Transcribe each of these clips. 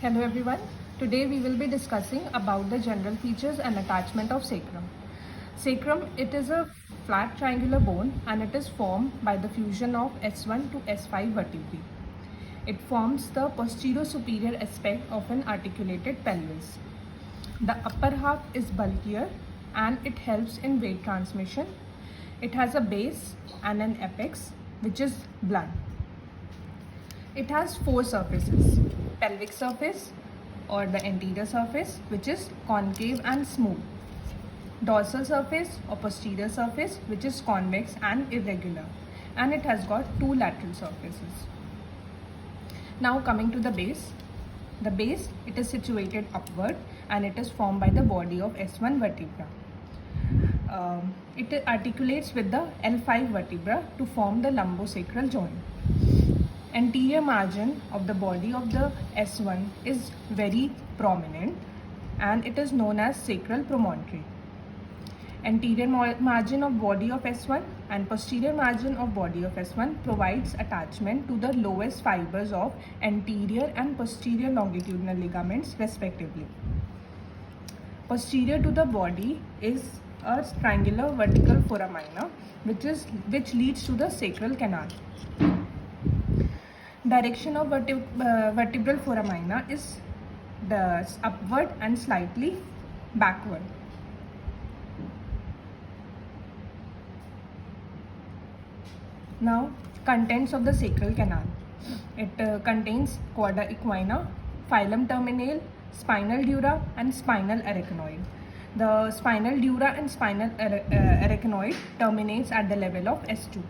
Hello everyone. Today we will be discussing about the general features and attachment of sacrum. Sacrum, it is a flat triangular bone and it is formed by the fusion of S1 to S5 vertebrae. It forms the posterior superior aspect of an articulated pelvis. The upper half is bulkier and it helps in weight transmission. It has a base and an apex which is blunt. It has four surfaces: pelvic surface or the anterior surface, which is concave and smooth; dorsal surface or posterior surface, which is convex and irregular; and it has got two lateral surfaces. Now coming to the base. The base, it is situated upward and it is formed by the body of S1 vertebra. It articulates with the L5 vertebra to form the lumbosacral joint. Anterior margin of the body of the S1 is very prominent and it is known as sacral promontory. Anterior margin of body of S1 and posterior margin of body of S1 provides attachment to the lowest fibers of anterior and posterior longitudinal ligaments respectively. Posterior to the body is a triangular vertical foramina which leads to the sacral canal. Direction of vertebral foramina is the upward and slightly backward. Now, contents of the sacral canal. It contains chorda equina, filum terminale, spinal dura and spinal arachnoid. The spinal dura and spinal arachnoid terminates at the level of S2.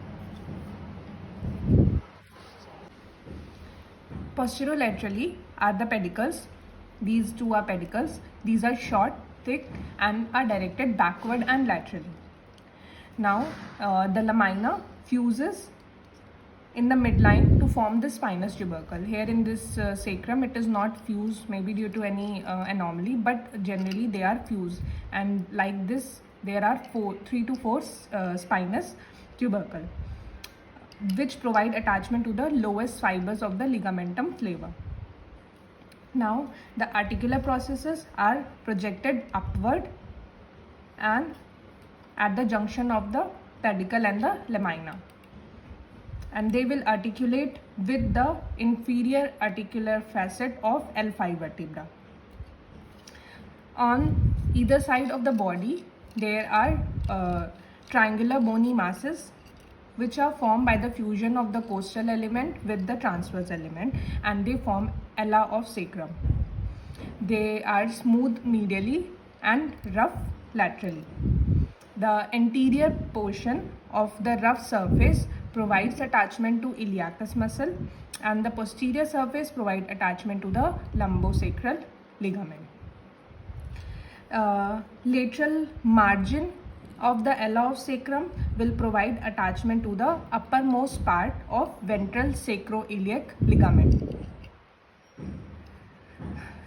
Posterolaterally are the pedicles. These two are pedicles. These are short, thick and are directed backward and laterally. Now the lamina fuses in the midline to form the spinous tubercle. Here in this sacrum it is not fused, maybe due to any anomaly, but generally they are fused, and like this there are 3 to 4 spinous tubercle which provide attachment to the lowest fibers of the ligamentum flava. Now the articular processes are projected upward and at the junction of the pedicle and the lamina, and they will articulate with the inferior articular facet of L5 vertebra. On either side of the body there are triangular bony masses which are formed by the fusion of the costal element with the transverse element, and they form ala of sacrum. They are smooth medially and rough laterally. The anterior portion of the rough surface provides attachment to iliacus muscle, and the posterior surface provides attachment to the lumbosacral ligament. Lateral margin of the ala of sacrum will provide attachment to the uppermost part of ventral sacroiliac ligament.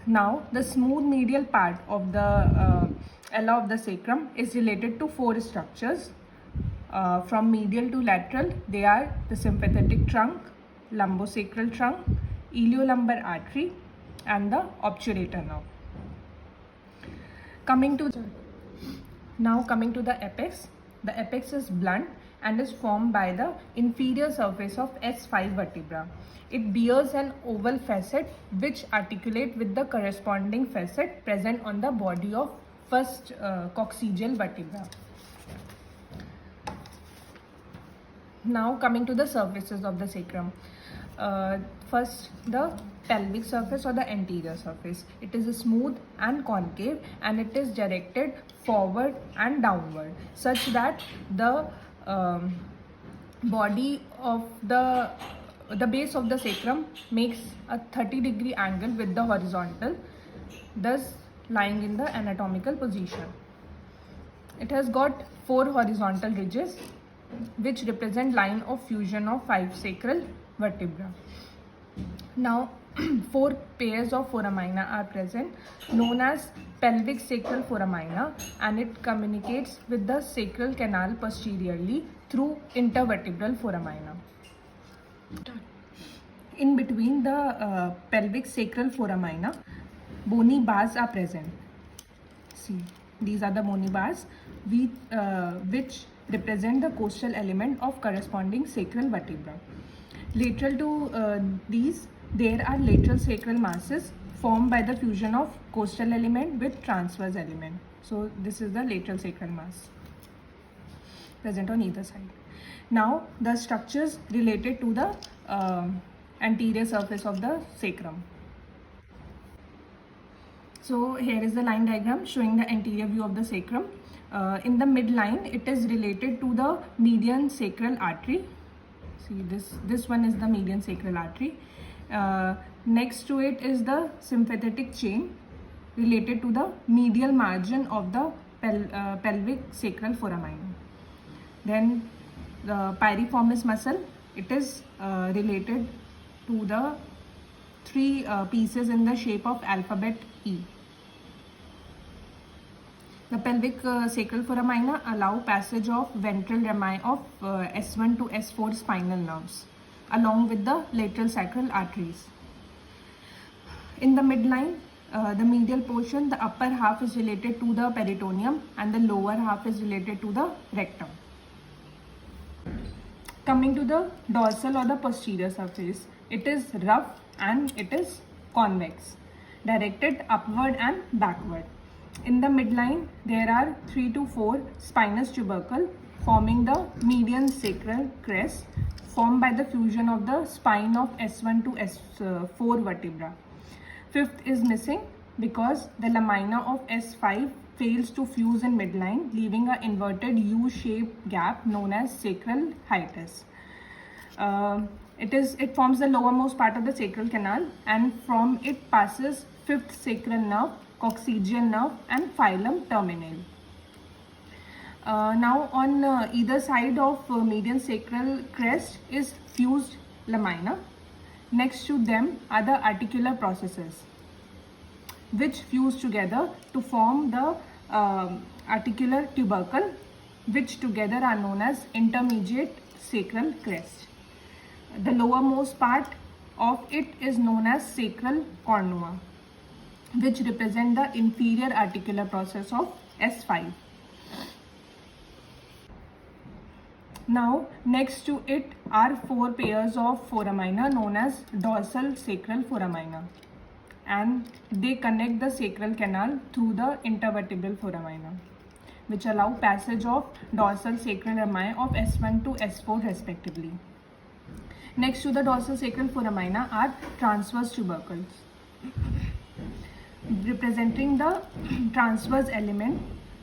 Now the smooth medial part of the ala of the sacrum is related to four structures. From medial to lateral, they are the sympathetic trunk, lumbosacral trunk, iliolumbar artery and the obturator nerve. Coming to the apex. The apex is blunt and is formed by the inferior surface of S5 vertebra. It bears an oval facet which articulate with the corresponding facet present on the body of first coccygeal vertebra. Now coming to the surfaces of the sacrum. First, the pelvic surface or the anterior surface. It is smooth and concave and it is directed forward and downward such that the body of the base of the sacrum makes a 30-degree angle with the horizontal, thus lying in the anatomical position. It has got 4 horizontal ridges which represent line of fusion of 5 sacral vertebra. Now 4 pairs of foramina are present, known as pelvic sacral foramina, and it communicates with the sacral canal posteriorly through intervertebral foramina. In between the pelvic sacral foramina, bony bars are present. See, these are the bony bars which represent the costal element of corresponding sacral vertebra. Lateral to these, there are lateral sacral masses formed by the fusion of costal element with transverse element. So this is the lateral sacral mass present on either side. Now the structures related to the anterior surface of the sacrum. So here is the line diagram showing the anterior view of the sacrum. In the midline, it is related to the median sacral artery. See, this one is the median sacral artery. Next to it is the sympathetic chain related to the medial margin of the pelvic sacral foramina. Then the piriformis muscle, it is related to the three pieces in the shape of alphabet E. The pelvic sacral foramina allow passage of ventral rami of S1 to S4 spinal nerves along with the lateral sacral arteries. In the midline, the medial portion, the upper half is related to the peritoneum and the lower half is related to the rectum. Coming to the dorsal or the posterior surface, it is rough and it is convex, directed upward and backward. In the midline, there are 3 to 4 spinous tubercle forming the median sacral crest formed by the fusion of the spine of S1 to S4 vertebra. Fifth is missing because the lamina of S5 fails to fuse in midline, leaving an inverted U-shaped gap known as sacral hiatus. It forms the lowermost part of the sacral canal, and from it passes fifth sacral nerve, coccygeal nerve and filum terminale. Now on either side of median sacral crest is fused lamina. Next to them are the articular processes which fuse together to form the articular tubercle, which together are known as intermediate sacral crest. The lowermost part of it is known as sacral cornua, which represent the inferior articular process of S5. Now next to it are 4 pairs of foramina known as dorsal sacral foramina, and they connect the sacral canal through the intervertebral foramina, which allow passage of dorsal sacral rami of S1 to S4 respectively. Next to the dorsal sacral foramina are transverse tubercles, representing the transverse element,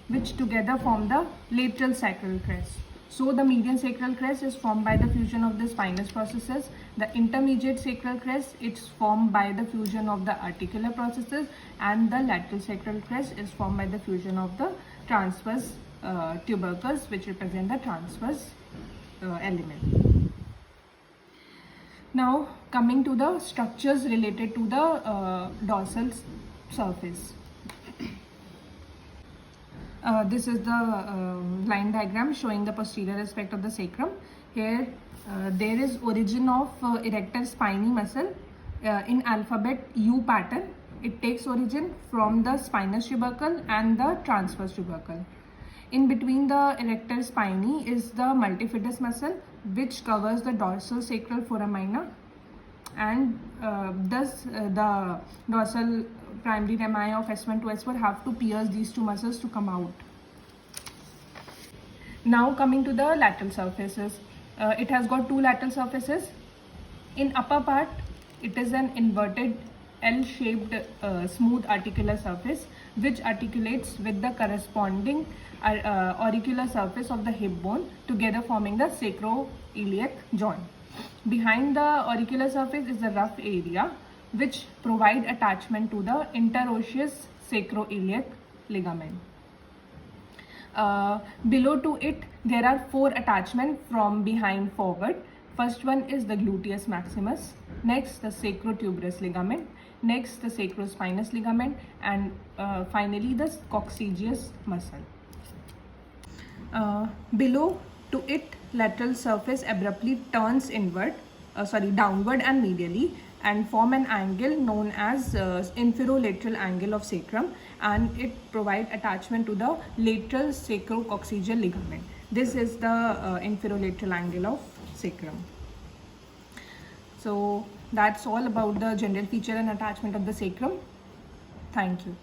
which together form the lateral sacral crest. So the median sacral crest is formed by the fusion of the spinous processes. The intermediate sacral crest is formed by the fusion of the articular processes, and the lateral sacral crest is formed by the fusion of the transverse tubercles, which represent the transverse element. Now coming to the structures related to the dorsal surface. This is the line diagram showing the posterior aspect of the sacrum. Here there is origin of erector spiny muscle in alphabet U pattern. It takes origin from the spinous tubercle and the transverse tubercle. In between the erector spiny is the multifidus muscle, which covers the dorsal sacral foramina, and thus the dorsal primary rami of S1 to S4 have to pierce these two muscles to come out. Now coming to the lateral surfaces, it has got 2 lateral surfaces. In upper part, it is an inverted L-shaped smooth articular surface which articulates with the corresponding auricular surface of the hip bone, together forming the sacroiliac joint. Behind the auricular surface is the rough area which provide attachment to the interosseous sacroiliac ligament. Below to it there are 4 attachments from behind forward. First one is the gluteus maximus, next the sacrotuberous ligament, next the sacrospinous ligament, and finally the coccygeus muscle. Below to it, lateral surface abruptly turns inward downward and medially, and form an angle known as inferolateral angle of sacrum, and it provide attachment to the lateral sacrococcygeal ligament. This is the inferolateral angle of sacrum. So that's all about the general feature and attachment of the sacrum. Thank you.